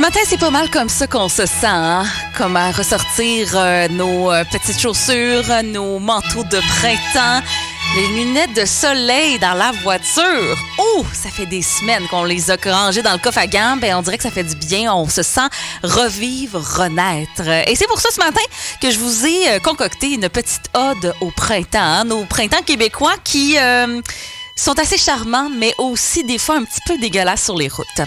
matin, c'est pas mal comme ça qu'on se sent, hein? Comme à ressortir nos petites chaussures, nos manteaux de printemps, les lunettes de soleil dans la voiture. Oh, ça fait des semaines qu'on les a rangées dans le coffre à gants. Ben, on dirait que ça fait du bien. On se sent revivre, renaître. Et c'est pour ça ce matin que je vous ai concocté une petite ode au printemps. Hein? Nos printemps québécois qui sont assez charmants, mais aussi des fois un petit peu dégueulasses sur les routes.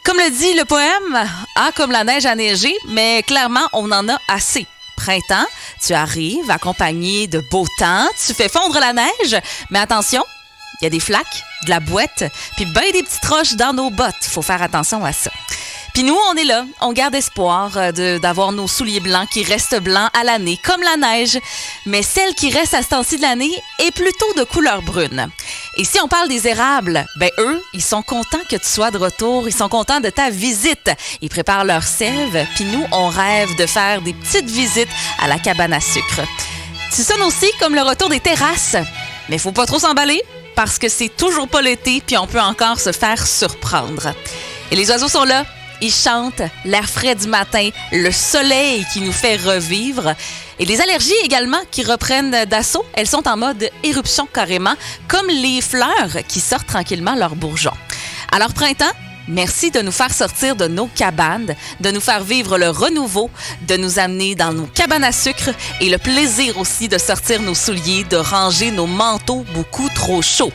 Comme le dit le poème, comme la neige a neigé, mais clairement, on en a assez. Printemps, tu arrives accompagné de beau temps, tu fais fondre la neige, mais attention, il y a des flaques, de la boîte, puis ben des petites roches dans nos bottes. Faut faire attention à ça. Puis nous, on est là, on garde espoir d'avoir nos souliers blancs qui restent blancs à l'année, comme la neige, mais celle qui reste à ce temps-ci de l'année est plutôt de couleur brune. Et si on parle des érables, ben eux, ils sont contents que tu sois de retour, ils sont contents de ta visite. Ils préparent leur sève, puis nous, on rêve de faire des petites visites à la cabane à sucre. Tu sonnes aussi comme le retour des terrasses, mais faut pas trop s'emballer parce que c'est toujours pas l'été, puis on peut encore se faire surprendre. Et les oiseaux sont là. Ils chantent, l'air frais du matin, le soleil qui nous fait revivre. Et les allergies également qui reprennent d'assaut, elles sont en mode éruption carrément, comme les fleurs qui sortent tranquillement leurs bourgeons. Alors printemps, merci de nous faire sortir de nos cabanes, de nous faire vivre le renouveau, de nous amener dans nos cabanes à sucre et le plaisir aussi de sortir nos souliers, de ranger nos manteaux beaucoup trop chauds.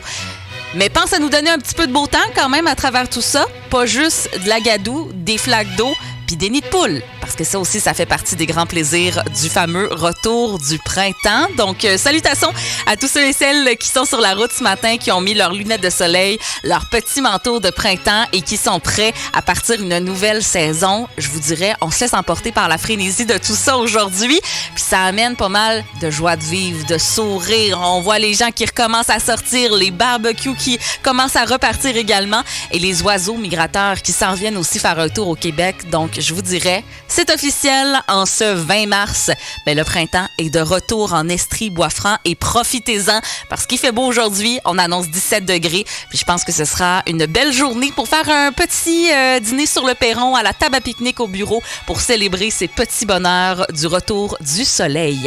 Mais pense à nous donner un petit peu de beau temps quand même à travers tout ça. Pas juste de la gadoue, des flaques d'eau, puis des nids de poules. Parce que ça aussi, ça fait partie des grands plaisirs du fameux retour du printemps. Donc, salutations à tous ceux et celles qui sont sur la route ce matin, qui ont mis leurs lunettes de soleil, leurs petits manteaux de printemps et qui sont prêts à partir une nouvelle saison. Je vous dirais, on se laisse emporter par la frénésie de tout ça aujourd'hui. Puis ça amène pas mal de joie de vivre, de sourire. On voit les gens qui recommencent à sortir, les barbecues qui commencent à repartir également et les oiseaux migrateurs qui s'en viennent aussi faire un tour au Québec. Donc, je vous dirais, c'est officiel, en ce 20 mars, le printemps est de retour en Estrie-Bois-Franc et profitez-en parce qu'il fait beau aujourd'hui. On annonce 17 degrés. Puis je pense que ce sera une belle journée pour faire un petit dîner sur le perron à la table à pique-nique au bureau pour célébrer ces petits bonheurs du retour du soleil.